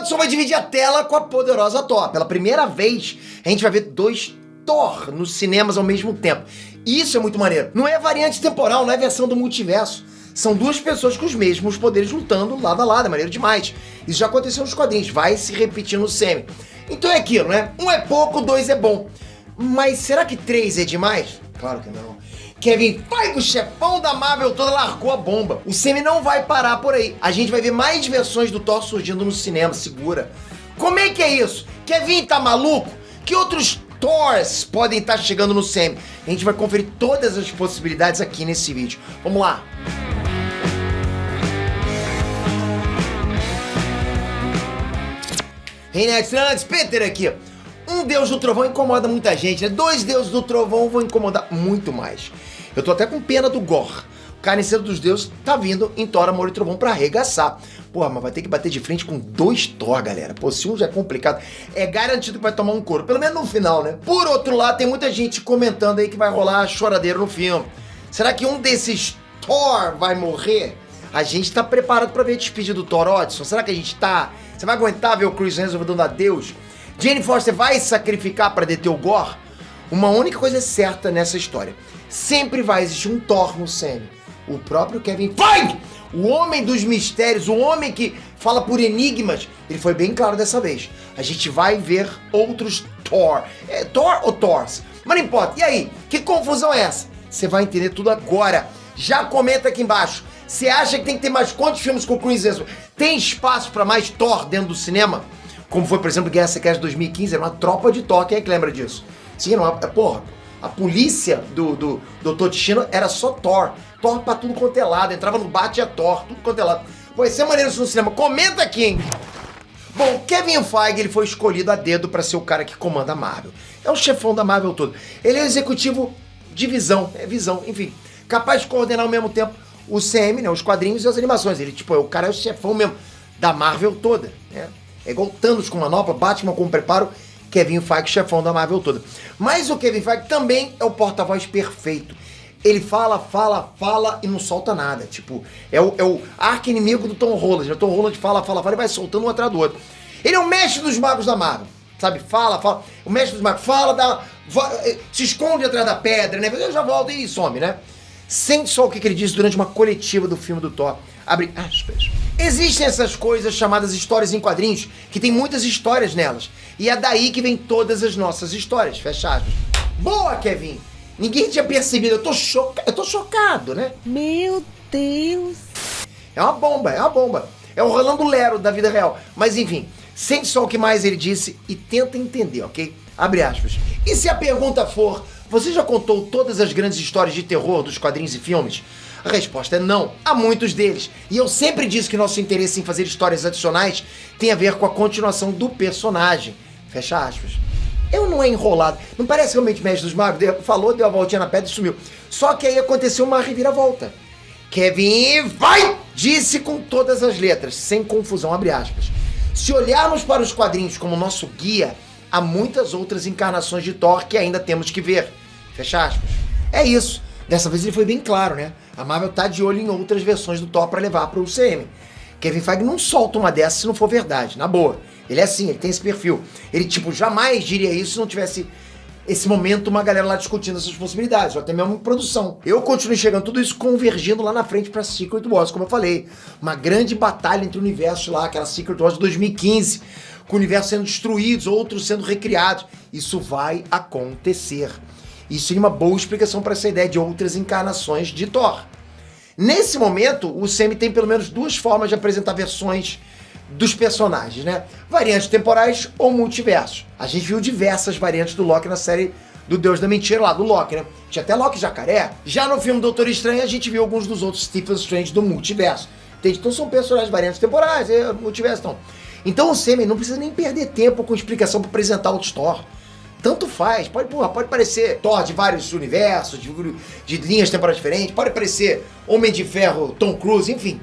Odson vai dividir a tela com a poderosa Thor. Pela primeira vez, a gente vai ver dois Thor nos cinemas ao mesmo tempo. Isso é muito maneiro. Não é variante temporal, não é versão do multiverso. São duas pessoas com os mesmos poderes lutando lado a lado, é maneiro demais. Isso já aconteceu nos quadrinhos, vai se repetir no semi. Então é aquilo, né? Um é pouco, dois é bom. Mas será que três é demais? Claro que não. Kevin Feige, o chefão da Marvel toda, largou a bomba. O semi não vai parar por aí. A gente vai ver mais versões do Thor surgindo no cinema, segura. Como é que é isso? Kevin tá maluco? Que outros Thors podem estar chegando no semi? A gente vai conferir todas as possibilidades aqui nesse vídeo. Vamos lá. Hey, Next, Peter aqui. Um deus do trovão incomoda muita gente, né? Dois deuses do trovão vão incomodar muito mais. Eu tô até com pena do Gorr. O carniceiro dos deuses tá vindo em Thor, Amor e Trovão pra arregaçar. Porra, mas vai ter que bater de frente com dois Thor, galera. Pô, se um já é complicado, é garantido que vai tomar um couro. Pelo menos no final, né? Por outro lado, tem muita gente comentando aí que vai rolar choradeiro no filme. Será que um desses Thor vai morrer? A gente tá preparado pra ver a despedida do Thor, Odson? Será que a gente tá? Você vai aguentar ver o Chris Hemsworth dando adeus? Jane Foster vai se sacrificar pra deter o Gorr? Uma única coisa é certa nessa história. Sempre vai existir um Thor no semi. O próprio Kevin Feige, o homem dos mistérios, o homem que fala por enigmas, ele foi bem claro dessa vez. A gente vai ver outros Thor. É Thor ou Thors? Mas não importa. E aí? Que confusão é essa? Você vai entender tudo agora. Já comenta aqui embaixo. Você acha que tem que ter mais quantos filmes com o Chris Hemsworth? Tem espaço pra mais Thor dentro do cinema? Como foi, por exemplo, Guerra Secreta de 2015, era uma tropa de Thor. Quem é que lembra disso? Sim, não, porra, a polícia do Dr. Destino era só Thor. Thor pra tudo quanto é lado. Entrava no bate a Thor, tudo quanto é lado. Vai ser maneiro isso no cinema. Comenta aqui, hein? Bom, Kevin Feige, ele foi escolhido a dedo pra ser o cara que comanda a Marvel. É o chefão da Marvel todo. Ele é o executivo de visão, enfim. Capaz de coordenar ao mesmo tempo o CM, né, os quadrinhos e as animações. Ele, tipo, o cara é o chefão mesmo da Marvel toda, né? É igual Thanos com manopla, Batman com preparo, Kevin Feige, chefão da Marvel toda. Mas o Kevin Feige também é o porta-voz perfeito. Ele fala e não solta nada. Tipo, é o arqui-inimigo do Tom Holland. O Tom Holland fala e vai soltando um atrás do outro. Ele é o mestre dos magos da Marvel. Sabe, fala. O mestre dos magos se esconde atrás da pedra, né? Ele já volta e some, né? Sente só o que ele disse durante uma coletiva do filme do Thor. Abre aspas. Existem essas coisas chamadas histórias em quadrinhos, que tem muitas histórias nelas. E é daí que vem todas as nossas histórias. Fecha aspas. Boa, Kevin! Ninguém tinha percebido. Eu tô chocado, né? Meu Deus! É uma bomba. É o Rolando Lero da vida real. Mas enfim, sente só o que mais ele disse e tenta entender, ok? Abre aspas. E se a pergunta for, você já contou todas as grandes histórias de terror dos quadrinhos e filmes? A resposta é não, há muitos deles. E eu sempre disse que nosso interesse em fazer histórias adicionais tem a ver com a continuação do personagem. Fecha aspas. Eu não é enrolado. Não parece realmente Mestre dos Magos? Falou, deu a voltinha na pedra e sumiu. Só que aí aconteceu uma reviravolta. Kevin vai! Disse com todas as letras, sem confusão, abre aspas. Se olharmos para os quadrinhos como nosso guia, há muitas outras encarnações de Thor que ainda temos que ver. Fecha aspas. É isso. Dessa vez ele foi bem claro, né? A Marvel tá de olho em outras versões do Thor para levar pro UCM. Kevin Feige não solta uma dessas se não for verdade, na boa. Ele é assim, ele tem esse perfil. Ele, tipo, jamais diria isso se não tivesse esse momento uma galera lá discutindo essas possibilidades, ou até mesmo em produção. Eu continuo enxergando tudo isso convergindo lá na frente pra Secret Wars, como eu falei. Uma grande batalha entre universos lá, aquela Secret Wars de 2015, com o universo sendo destruídos, outros sendo recriados. Isso vai acontecer. Isso seria uma boa explicação para essa ideia de outras encarnações de Thor. Nesse momento, o CM tem pelo menos duas formas de apresentar versões dos personagens, né? Variantes temporais ou multiversos. A gente viu diversas variantes do Loki na série do Deus da Mentira lá, do Loki, né? Tinha até Loki Jacaré. Já no filme Doutor Estranho, a gente viu alguns dos outros Stephen Strange do multiverso. Entende? Então são personagens variantes temporais, multiverso não. Então o Semi não precisa nem perder tempo com explicação para apresentar outros Thor. Tanto faz, pode parecer Thor de vários universos, de linhas temporais diferentes, pode parecer Homem de Ferro, Tom Cruise, enfim.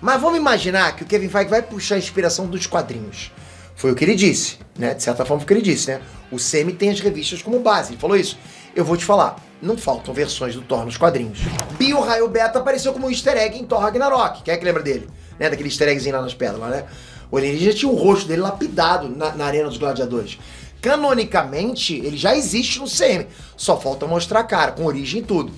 Mas vamos imaginar que o Kevin Feige vai puxar a inspiração dos quadrinhos. Foi o que ele disse, né? De certa forma foi o que ele disse, né? O Semi tem as revistas como base, ele falou isso. Eu vou te falar, não faltam versões do Thor nos quadrinhos. Bio Raio Beta apareceu como um easter egg em Thor Ragnarok. Quem é que lembra dele? Né? Daquele easter eggzinho lá nas pedras, lá, né? O alienígena tinha o rosto dele lapidado na Arena dos Gladiadores. Canonicamente, ele já existe no CM. Só falta mostrar a cara, com origem e tudo.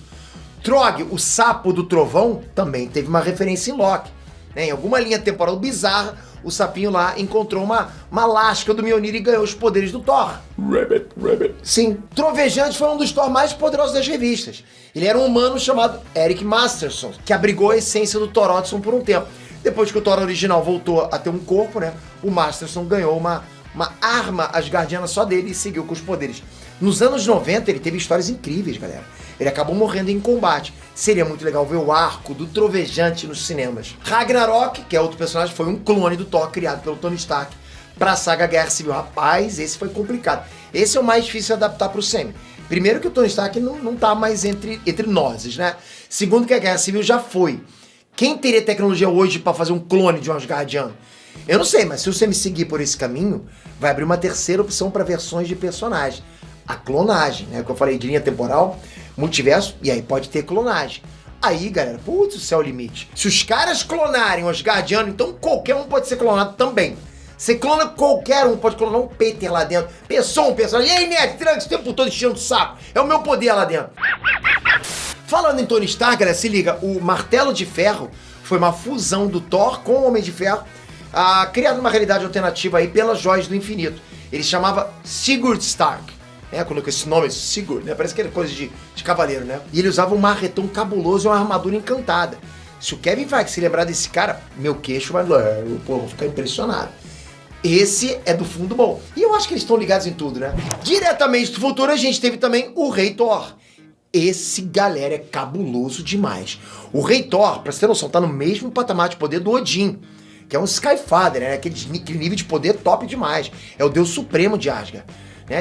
Trog, o sapo do trovão, também teve uma referência em Loki. Em alguma linha temporal bizarra, o sapinho lá encontrou uma lasca do Mjolnir e ganhou os poderes do Thor. Rabbit. Sim. Trovejante foi um dos Thor mais poderosos das revistas. Ele era um humano chamado Eric Masterson, que abrigou a essência do Thor Oddsson por um tempo. Depois que o Thor original voltou a ter um corpo, né, o Masterson ganhou uma arma asgardiana só dele e seguiu com os poderes. Nos anos 90 ele teve histórias incríveis, galera. Ele acabou morrendo em combate. Seria muito legal ver o arco do Trovejante nos cinemas. Ragnarok, que é outro personagem, foi um clone do Thor criado pelo Tony Stark pra saga Guerra Civil. Rapaz, esse foi complicado. Esse é o mais difícil de adaptar pro CM. Primeiro que o Tony Stark não tá mais entre nós, né? Segundo que a Guerra Civil já foi. Quem teria tecnologia hoje pra fazer um clone de um Asgardiano? Eu não sei, mas se o CM seguir por esse caminho, vai abrir uma terceira opção para versões de personagens. A clonagem, né? Que eu falei de linha temporal, multiverso, e aí pode ter clonagem. Aí, galera, putz, o céu é o limite. Se os caras clonarem o Asgardiano, então qualquer um pode ser clonado também. Você clona qualquer um, pode clonar um Peter lá dentro. Pensou um personagem, e aí, Ned Trunks, o tempo todo enchendo o saco. É o meu poder lá dentro. Falando em Tony Stark, galera, se liga, o Martelo de Ferro foi uma fusão do Thor com o Homem de Ferro, criado numa realidade alternativa aí pelas Joias do Infinito. Ele chamava Sigurd Stark. Quando esse nome, Sigurd, né? Parece que era coisa de cavaleiro, né? E ele usava um marretão cabuloso e uma armadura encantada. Se o Kevin Feige se lembrar desse cara, meu queixo vai... Pô, vou ficar impressionado. Esse é do fundo bom. E eu acho que eles estão ligados em tudo, né? Diretamente do futuro, a gente teve também o Rei Thor. Esse, galera, é cabuloso demais. O Rei Thor, pra você ter noção, tá no mesmo patamar de poder do Odin, que é um Skyfather, né? Aquele nível de poder top demais. É o deus supremo de Asgard.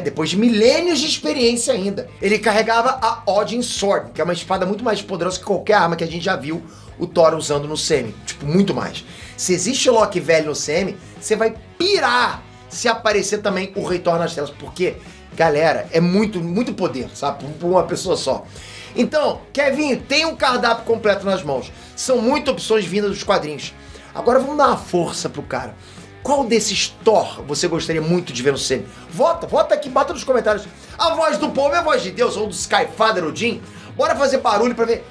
Depois de milênios de experiência ainda. Ele carregava a Odin Sword, que é uma espada muito mais poderosa que qualquer arma que a gente já viu o Thor usando no CM. Tipo, muito mais. Se existe Loki velho no CM, você vai pirar se aparecer também o Rei Thor nas telas. Porque, galera, é muito, muito poder, sabe? Por uma pessoa só. Então, Kevin, tem um cardápio completo nas mãos. São muitas opções vindas dos quadrinhos. Agora vamos dar uma força pro cara. Qual desses Thor você gostaria muito de ver no CM? Vota aqui, bota nos comentários. A voz do povo é a voz de Deus, ou do Skyfather Odin. Bora fazer barulho pra ver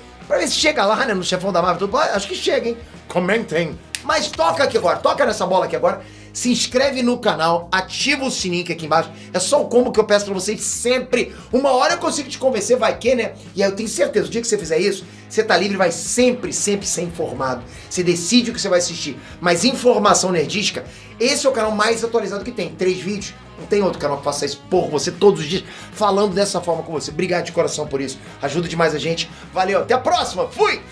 se chega lá, né, no chefão da Marvel. Acho que chega, hein? Comentem. Mas toca aqui agora, toca nessa bola aqui agora. Se inscreve no canal, ativa o sininho aqui embaixo. É só o combo que eu peço pra vocês sempre. Uma hora eu consigo te convencer, vai que, né? E aí eu tenho certeza, o dia que você fizer isso, você tá livre, vai sempre ser informado. Você decide o que você vai assistir. Mas informação nerdística, esse é o canal mais atualizado que tem. 3 vídeos. Não tem outro canal que faça isso por você todos os dias, falando dessa forma com você. Obrigado de coração por isso. Ajuda demais a gente. Valeu, até a próxima. Fui!